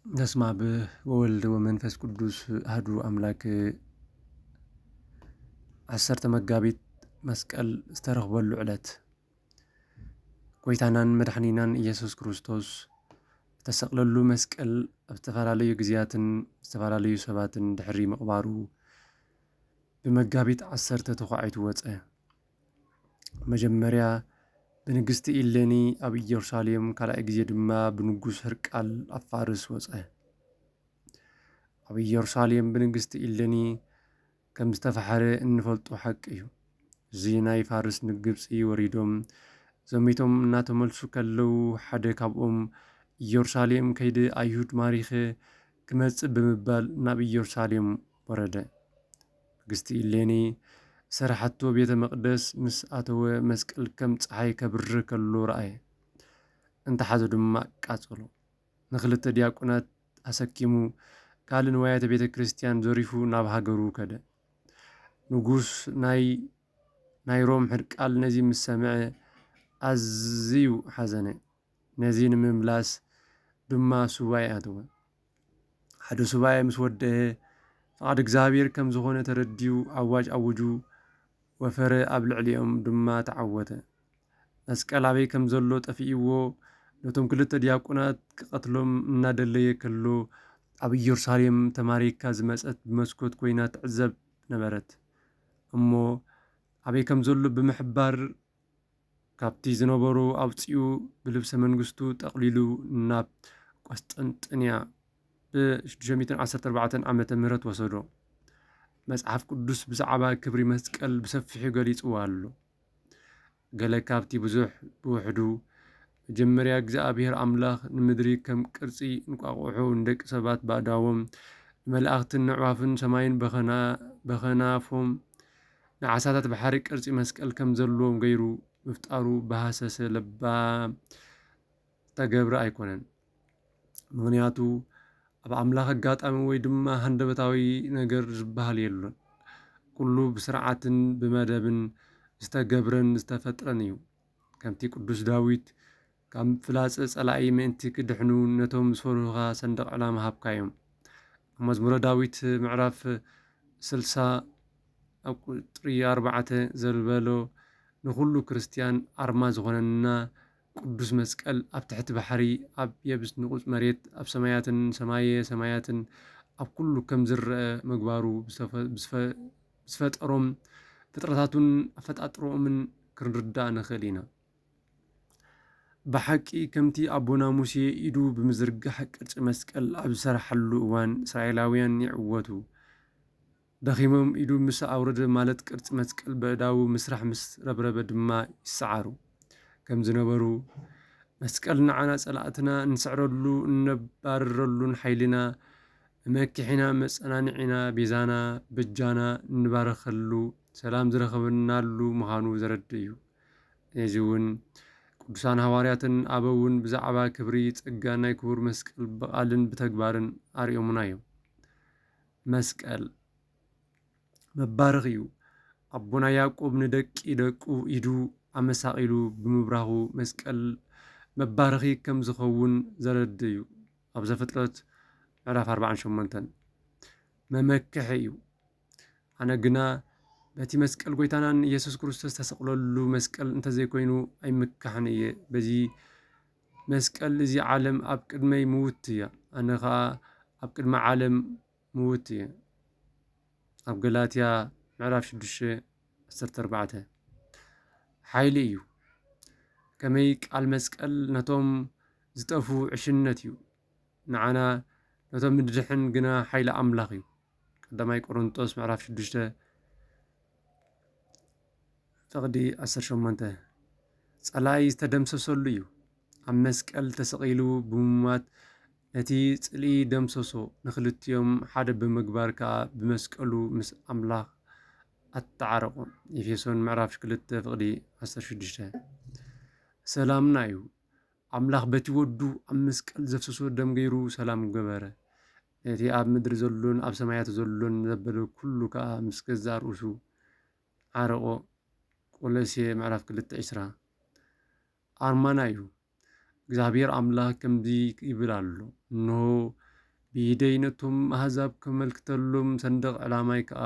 በስመ አብ ወወልድ ወመንፈስ ቅዱስ አሐዱ አምላክ። ዓሰርተ መጋቢት መስቀል ዝተረኽበሉ ዕለት ጎይታናን መድሓኒናን ኢየሱስ ክርስቶስ ዝተሰቕለሉ መስቀል ኣብ ዝተፈላለዩ ግዜያትን ዝተፈላለዩ ሰባትን ድሕሪ ምቕባሩ ብመጋቢት 10 ተዃዒቱ ወፀ። መጀመርያ ብንግስቲ ኢሌኒ ኣብ ኢየሩሳሌም፣ ካልኣይ ግዜ ድማ ብንጉስ ሕርቃል ኣብ ፋርስ ወፀ። ኣብ ኢየሩሳሌም ብንግስቲ ኢሌኒ ከም ዝተፋሕረ እንፈልጦ ሓቂ እዩ። እዚ ናይ ፋርስ ንግብፂ ወሪዶም ዘሚቶም እናተመልሱ ከለዉ ሓደ ካብኦም ኢየሩሳሌም ከይዲ ኣይሁድ ማሪኸ ክመጽእ ብምባል ናብ ኢየሩሳሌም ወረደ። ንግስቲ ኢሌኒ ሰራሓቶ ቤተ መቕደስ ምስ ኣተወ መስቀል ከም ፀሓይ ከብሪ ከሎ ረኣየ። እንተሓዘ ድማ ቃጸሎ። ንክልተ ዲያቆናት ኣሰኪሙ ካልእ ንዋያተ ቤተ ክርስቲያን ዘሪፉ ናብ ሃገሩ ከደ። ንጉስ ናይ ሮም ሕርቃል ነዚ ምስ ሰምዐ ኣዝዩ ሓዘነ። ነዚ ንምምላስ ድማ ሱባኤ ኣተወ። ሓደ ሱባኤ ምስ ወድአ ፍቓድ እግዚኣብሔር ከም ዝኾነ ተረዲኡ ኣዋጅ ኣውጁ። ወፈረ ኣብ ልዕሊኦም ድማ ተዓወተ። መስቀል ኣበይ ከም ዘሎ ጠፊእዎ ነቶም ክልተ ዲያቆናት ክቐትሎም እናደለየ ከሎ ኣብ ኢየሩሳሌም ተማሪካ ዝመጸት ብመስኮት ኮይና ትዕዘብ ነበረት እሞ ኣበይ ከም ዘሎ ብምሕባር ካብቲ ዝነበሩ ኣውፂኡ ብልብሰ መንግስቱ ጠቕሊሉ ናብ ቆስጠንጥንያ ብ614 ዓመተ ምህረት ወሰዶ። መጽሓፍ ቅዱስ ብዛዕባ ክብሪ መስቀል ብሰፊሑ ገሊጽዎ ኣሎ። ገለ ካብቲ ብዙሕ ብውሕዱ መጀመርያ እግዚኣብሔር ኣምላኽ ንምድሪ ከም ቅርጺ እንቋቑሖ ንደቂ ሰባት ባእዳዎም ንመላእኽትን ንዕዋፍን ሰማይን በኸናፎም ንዓሳታት ባሕሪ ቅርጺ መስቀል ከም ዘለዎም ገይሩ ምፍጣሩ ብሃሰሰ ለባም ዝተገብረ ኣይኮነን። ምኽንያቱ ኣብ ኣምላኽ ኣጋጣሚ ወይ ድማ ሃንደበታዊ ነገር ዝበሃል የሎን። ኩሉ ብስርዓትን ብመደብን ዝተገብረን ዝተፈጥረን እዩ። ከምቲ ቅዱስ ዳዊት ካብ ፍላጸ ጸላኢ ምእንቲ ክድሕኑ ነቶም ዝፈርሁኻ ሰንደቕ ዕላማ ሃብካዮም። መዝሙረ ዳዊት ምዕራፍ 60 ኣብ ቁጥሪ 4 ዘልበሎ ንኹሉ ክርስቲያን ኣርማ ዝኾነና ቅዱስ መስቀል ኣብ ትሕቲ ባሕሪ፣ ኣብ የብስ ንቑፅ መሬት፣ ኣብ ሰማያትን ሰማየ ሰማያትን ኣብ ኩሉ ከም ዝረአ ምግባሩ ዝፈጠሮም ፍጥረታቱን ኣፈጣጥሮኦምን ክንርዳእ ንኽእል ኢና። ብሓቂ ከምቲ ኣቦና ሙሴ ኢዱ ብምዝርጋሕ ቅርጺ መስቀል ኣብ ዝሰርሓሉ እዋን እስራኤላውያን ይዕወቱ። ደኺሞም ኢዱ ምስ ኣውረደ ማለት ቅርጺ መስቀል በእዳው ምስራሕ ምስ ረብረበ ድማ ይሰዓሩ ከም ዝነበሩ መስቀል ንዓና ጸላእትና እንስዕረሉ እነባርረሉን ሓይልና መኪሒና መጸናንዒና ቤዛና በጃና እንባረኸሉ ሰላም ዝረኸበናሉ ምዃኑ ዘረድእ እዩ። እዚ እውን ቅዱሳን ሃዋርያትን ኣበውን ብዛዕባ ክብሪ ጸጋ ናይ ክቡር መስቀል ብቓልን ብተግባርን ኣርዮሙና እዮም። መስቀል መባረኽ እዩ። ኣቦና ያዕቆብ ንደቂ ደቁ ኢዱ ኣመሳቒሉ ብምብራኹ መስቀል መባረኺ ከም ዝኸውን ዘረድእ እዩ። ኣብ ዘፍጥረት ምዕራፍ 48 መመክሒ እዩ። ኣነ ግና በቲ መስቀል ጎይታናን ኢየሱስ ክርስቶስ ተሰቕለሉ መስቀል እንተዘይኮይኑ ኣይምካሕን እየ። በዚ መስቀል እዚ ዓለም ኣብ ቅድመይ ምውት እያ፣ ኣነ ከዓ ኣብ ቅድሚ ዓለም ምውት እየ። ኣብ ገላትያ ምዕራፍ 6:14 ሓይሊ እዩ። ከመይ ቃል መስቀል ነቶም ዝጠፉ ዕሽነት እዩ፣ ንዓና ነቶም ንድሕን ግና ሓይሊ ኣምላኽ እዩ። ቀዳማይ ቆሮንጦስ ምዕራፍ 6:18 ጸላኢ ዝተደምሰሰሉ እዩ። ኣብ መስቀል ተሰቒሉ ብምማት ነቲ ጽልኢ ደምሰሶ። ንኽልቲኦም ሓደ ብምግባር ከዓ ብመስቀሉ ምስ ኣምላኽ ኣተዓረቖም። ኤፌሶን ምዕራፍ 2:16 ሰላምና እዩ። ኣምላኽ በቲ ወዱ ኣብ መስቀል ዘፍሰሶ ደም ገይሩ ሰላም ገበረ። ነቲ ኣብ ምድሪ ዘሎን ኣብ ሰማያት ዘሎን ዘበለ ኩሉ ከዓ ምስ ገዛእ ርእሱ ዓረቆ። ቆሎስየ ምዕራፍ 2:20 ኣርማና እዩ። እግዚኣብሔር ኣምላኽ ከምዚ ይብል ኣሎ፣ እንሆ ብኢደይ ነቶም ኣሕዛብ ከመልክተሎም ሰንደቕ ዕላማይ ከዓ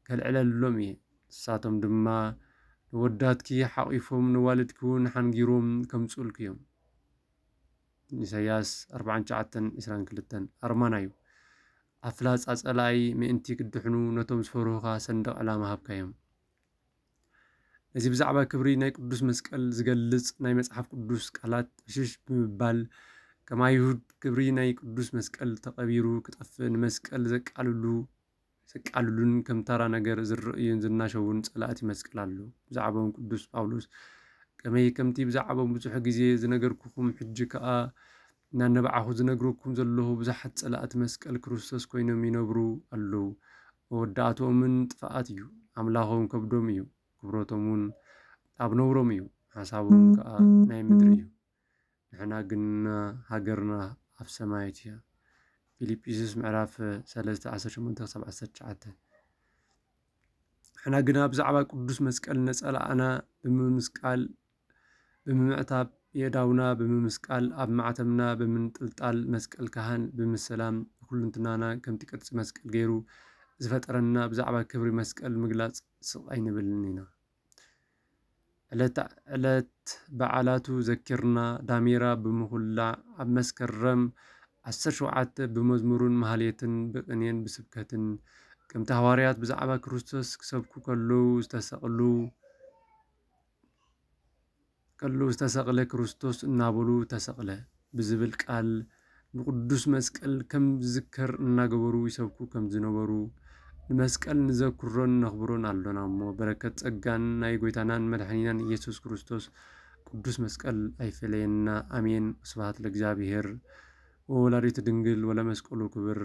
ከልዕለሎም እየ። ንሳቶም ድማ ንወዳትኪ ሓቒፎም ንዋልድኪ እውን ሓንጊሮም ከምጽኡልኪ እዮም። ኢሳይያስ 49:22 ኣርማና እዩ። ኣብ ፍላጻ ጸላኢ ምእንቲ ክድሕኑ ነቶም ዝፈርሁኻ ሰንደቕ ዕላማ ሃብካዮም። እዚ ብዛዕባ ክብሪ ናይ ቅዱስ መስቀል ዝገልጽ ናይ መጽሓፍ ቅዱስ ቃላት ዕሽሽ ብምባል ከም ኣይሁድ ክብሪ ናይ ቅዱስ መስቀል ተቐቢሩ ክጠፍእ ንመስቀል ዘቃልሉን ከም ተራ ነገር ዝረአዩን ዝናሸውን ጸላእቲ መስቀል ኣሎ። ብዛዕባኦም ቅዱስ ጳውሎስ ከመይ ከምቲ ብዛዕባኦም ብዙሕ ግዜ ዝነገርኩኹም ሕጂ ከዓ እናነባዓኹ ዝነግረኩም ዘለኹ ብዙሓት ጸላእቲ መስቀል ክርስቶስ ኮይኖም ይነብሩ ኣለዉ። መወዳእቶምን ጥፍኣት እዩ። ኣምላኾም ከብዶም እዩ። ክብሮቶም እውን ኣብ ነውሮም እዩ። ሓሳቦም ከዓ ናይ ምድሪ እዩ። ንሕና ግን ሃገርና ኣብ ሰማያት እያ። ፊልጵስዩስ ምዕራፍ 3:18-19 ንሕና ግና ብዛዕባ ቅዱስ መስቀል ነጸላእና ብምምዕታብ የዳውና ብምምስቃል ኣብ ማዕተብና ብምንጥልጣል መስቀል ካህን ብምስላም ኩልንትናና ከምቲ ቅርጺ መስቀል ገይሩ ዝፈጠረና ብዛዕባ ክብሪ መስቀል ምግላጽ ስቕ ኣይንብልን ኢና። ዕለት በዓላቱ ዘኪርና ዳሜራ ብምኹላዕ ኣብ መስከረም 17 ብመዝሙርን ማህሌትን ብቕኔን ብስብከትን ከምቲ ሃዋርያት ብዛዕባ ክርስቶስ ክሰብኩ ከለዉ ዝተሰቕለ ክርስቶስ እናበሉ ተሰቕለ ብዝብል ቃል ንቅዱስ መስቀል ከም ዝዝከር እናገበሩ ይሰብኩ ከም ዝነበሩ ንመስቀል ንዘክሮን ነኽብሮን ኣሎና እሞ በረከት ጸጋን ናይ ጎይታናን መድኃኒናን ኢየሱስ ክርስቶስ ቅዱስ መስቀል ኣይፈለየና። ኣሜን። ስብሐት ለእግዚአብሔር ወወላዲቱ ድንግል ወለመስቀሉ ክብር